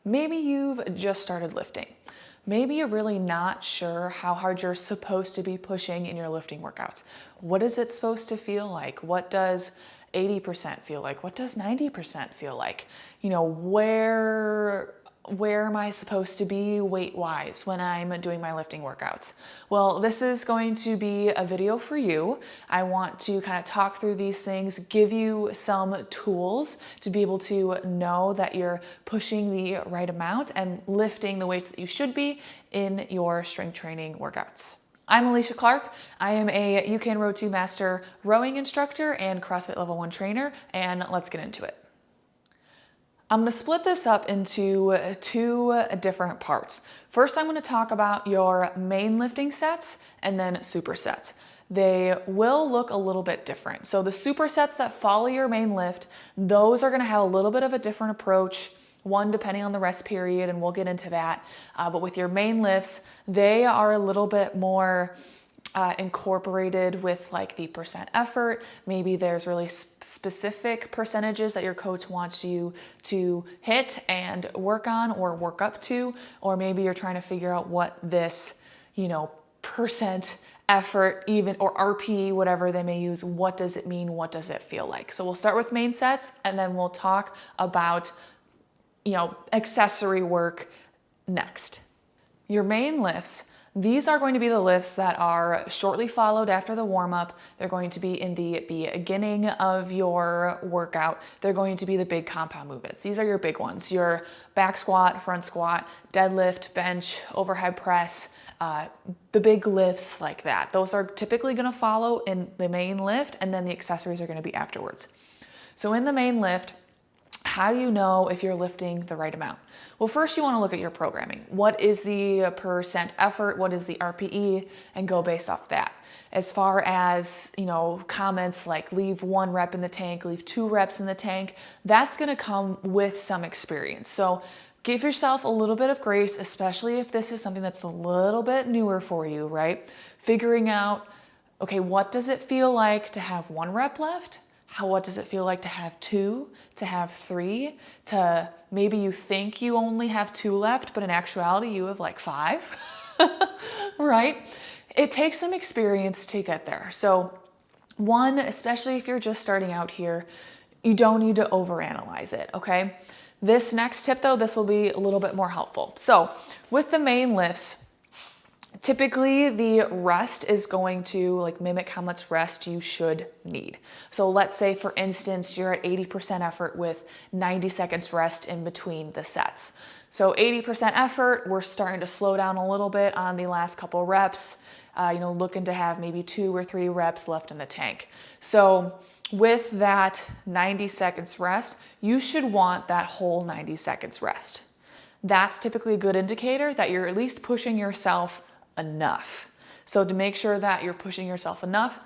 Maybe you've just started lifting. Maybe you're really not sure how hard you're supposed to be pushing in your lifting workouts. What is it supposed to feel like? What does 80% feel like? What does 90% feel like? Where am I supposed to be weight-wise when I'm doing my lifting workouts? Well, this is going to be a video for you. I want to kind of talk through these things, give you some tools to be able to know that you're pushing the right amount and lifting the weights that you should be in your strength training workouts. I'm Alicia Clark. I am a UCAN Row 2 Master rowing instructor and CrossFit Level 1 trainer, and let's get into it. I'm going to split this up into two different parts. First, I'm going to talk about your main lifting sets and then supersets. They will look a little bit different. So the supersets that follow your main lift, those are going to have a little bit of a different approach, one depending on the rest period, and we'll get into that. But with your main lifts, they are a little bit more incorporated with like the percent effort. Maybe there's really specific percentages that your coach wants you to hit and work on or work up to, or maybe you're trying to figure out what this, percent effort even, or RP, whatever they may use, what does it mean? What does it feel like? So we'll start with main sets and then we'll talk about, accessory work next. Your main lifts, these are going to be the lifts that are shortly followed after the warm-up. They're going to be in the beginning of your workout. They're going to be the big compound movements. These are your big ones. Your back squat, front squat, deadlift, bench, overhead press, the big lifts like that. Those are typically going to follow in the main lift, and then the accessories are going to be afterwards. So in the main lift, how do you know if you're lifting the right amount? Well, first you want to look at your programming. What is the percent effort? What is the RPE? And go based off that. As far as, comments like leave 1 rep in the tank, leave 2 reps in the tank, that's going to come with some experience. So give yourself a little bit of grace, especially if this is something that's a little bit newer for you, right? Figuring out, okay, what does it feel like to have 1 rep left? What does it feel like to have 2, to have 3, to maybe you think you only have 2 left, but in actuality you have like 5, right? It takes some experience to get there. So one, especially if you're just starting out here, you don't need to overanalyze it, okay? This next tip though, this will be a little bit more helpful. So with the main lifts, typically the rest is going to mimic how much rest you should need. So let's say for instance, you're at 80% effort with 90 seconds rest in between the sets. So 80% effort, we're starting to slow down a little bit on the last couple reps, looking to have maybe 2 or 3 reps left in the tank. So with that 90 seconds rest, you should want that whole 90 seconds rest. That's typically a good indicator that you're at least pushing yourself enough. So to make sure that you're pushing yourself enough,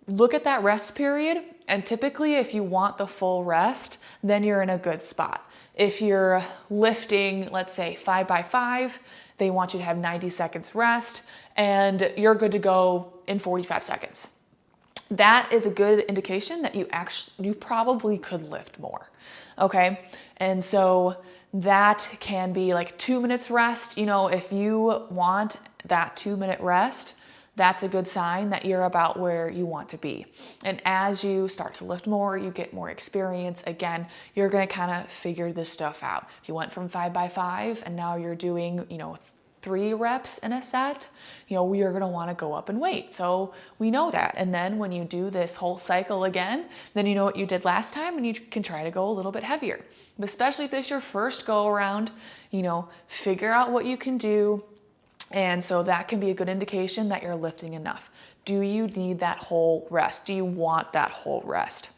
look at that rest period, and typically if you want the full rest, then you're in a good spot. If you're lifting, let's say 5 by 5, they want you to have 90 seconds rest and you're good to go in 45 seconds. That is a good indication that you probably could lift more. Okay? And so that can be like 2 minutes rest. If you want that 2-minute rest, that's a good sign that you're about where you want to be. And as you start to lift more, you get more experience. Again, you're going to kind of figure this stuff out. If you went from 5 by 5 and now you're doing, 3 reps in a set, we are going to want to go up in weight. So we know that. And then when you do this whole cycle again, then you know what you did last time and you can try to go a little bit heavier. But especially if this is your first go around, figure out what you can do. And so that can be a good indication that you're lifting enough. Do you need that whole rest? Do you want that whole rest?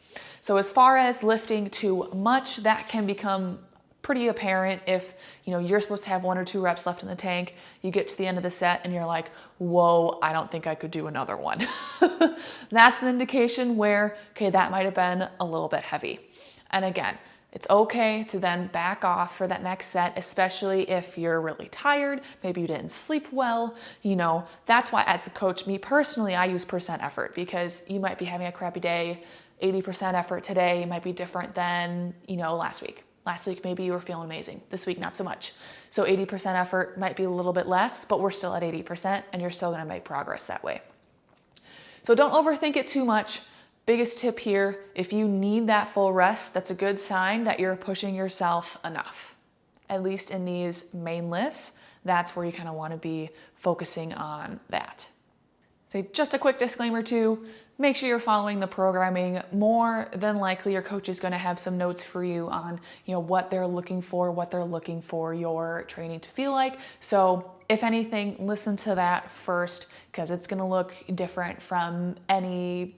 So as far as lifting too much, that can become pretty apparent if you're supposed to have 1 or 2 reps left in the tank. You get to the end of the set and you're like, whoa, I don't think I could do another one. That's an indication where, okay, that might have been a little bit heavy. And again, it's okay to then back off for that next set, especially if you're really tired, maybe you didn't sleep well. That's why as a coach, me personally, I use percent effort, because you might be having a crappy day. 80% effort today might be different than, last week. Last week, maybe you were feeling amazing. This week, not so much. So 80% effort might be a little bit less, but we're still at 80% and you're still gonna make progress that way. So don't overthink it too much. Biggest tip here, if you need that full rest, that's a good sign that you're pushing yourself enough. At least in these main lifts, that's where you kind of want to be focusing on that. So just a quick disclaimer too, make sure you're following the programming. More than likely your coach is going to have some notes for you on, what they're looking for your training to feel like. So if anything, listen to that first because it's going to look different from any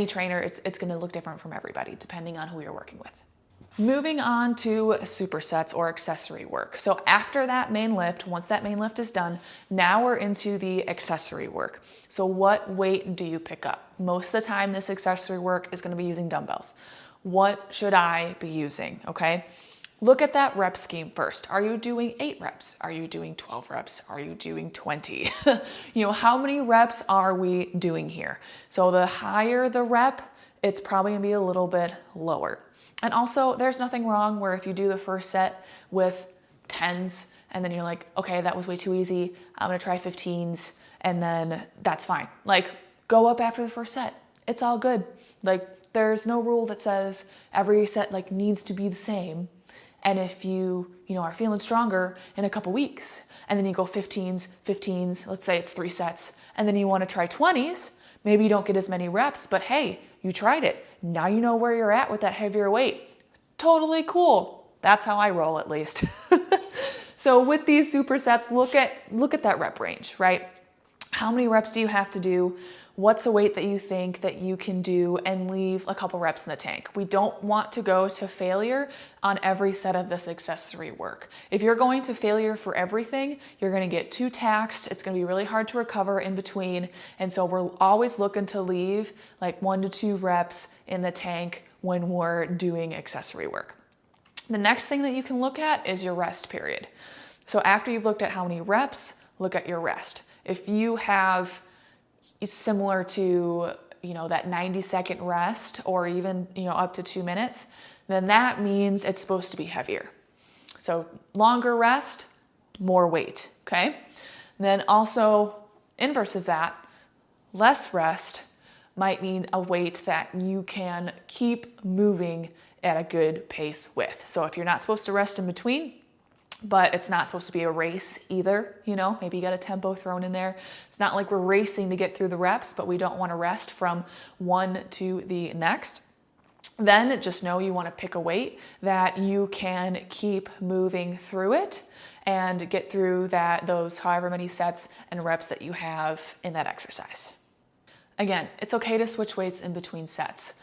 trainer. It's going to look different from everybody depending on who you're working with. Moving on to supersets or accessory work. So after that main lift, once that main lift is done, now we're into the accessory work. So what weight do you pick up? Most of the time, this accessory work is going to be using dumbbells. What should I be using? Okay. Look at that rep scheme first. Are you doing 8 reps? Are you doing 12 reps? Are you doing 20? How many reps are we doing here? So the higher the rep, it's probably gonna be a little bit lower. And also there's nothing wrong where if you do the first set with 10s and then you're like, okay, that was way too easy. I'm gonna try 15s and then that's fine. Like go up after the first set. It's all good. Like there's no rule that says every set needs to be the same. And if you are feeling stronger in a couple weeks and then you go 15s, let's say it's 3 sets, and then you want to try 20s, maybe you don't get as many reps, but hey, you tried it. Now you know where you're at with that heavier weight. Totally cool. That's how I roll at least. So with these supersets, look at that rep range, right? How many reps do you have to do? What's a weight that you think that you can do and leave a couple reps in the tank? We don't want to go to failure on every set of this accessory work. If you're going to failure for everything, you're gonna get too taxed. It's gonna be really hard to recover in between. And so we're always looking to leave 1 to 2 reps in the tank when we're doing accessory work. The next thing that you can look at is your rest period. So after you've looked at how many reps, look at your rest. If you have similar to, that 90-second rest or even, up to 2 minutes, then that means it's supposed to be heavier. So longer rest, more weight, okay? And then also inverse of that, less rest might mean a weight that you can keep moving at a good pace with. So if you're not supposed to rest in between, but it's not supposed to be a race either, maybe you got a tempo thrown in there. It's not like we're racing to get through the reps, but we don't want to rest from one to the next. Then just know you want to pick a weight that you can keep moving through it and get through those however many sets and reps that you have in that exercise. Again, it's okay to switch weights in between sets.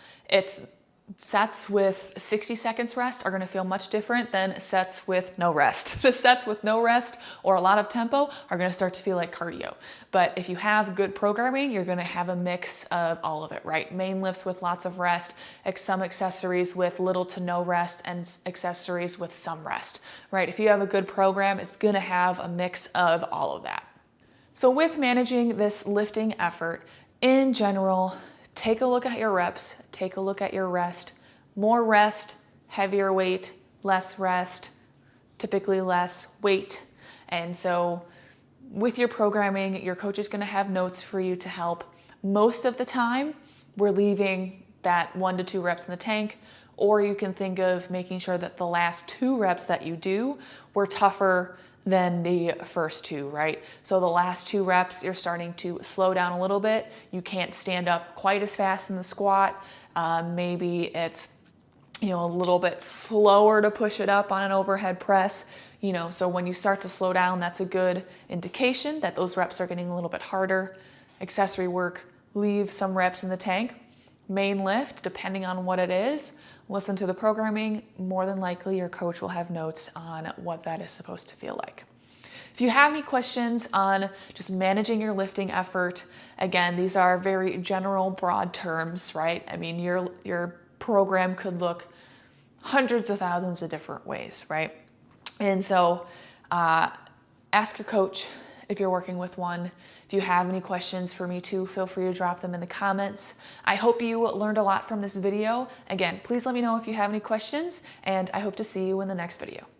Sets with 60 seconds rest are going to feel much different than sets with no rest. The sets with no rest or a lot of tempo are going to start to feel like cardio. But if you have good programming, you're going to have a mix of all of it, right? Main lifts with lots of rest, some accessories with little to no rest, and accessories with some rest, right? If you have a good program, it's going to have a mix of all of that. So with managing this lifting effort, in general, take a look at your reps, take a look at your rest. More rest, heavier weight, less rest, typically less weight. And so with your programming, your coach is going to have notes for you to help. Most of the time, we're leaving that 1 to 2 reps in the tank, or you can think of making sure that the last 2 reps that you do were tougher than the first 2, right? So the last 2 reps, you're starting to slow down a little bit. You can't stand up quite as fast in the squat. Maybe it's, a little bit slower to push it up on an overhead press. So when you start to slow down, that's a good indication that those reps are getting a little bit harder. Accessory work, leave some reps in the tank. Main lift, depending on what it is, listen to the programming. More than likely, your coach will have notes on what that is supposed to feel like. If you have any questions on just managing your lifting effort, again, these are very general, broad terms, right? I mean, your program could look hundreds of thousands of different ways, right? And so ask your coach if you're working with one. If you have any questions for me too, feel free to drop them in the comments. I hope you learned a lot from this video. Again, please let me know if you have any questions, and I hope to see you in the next video.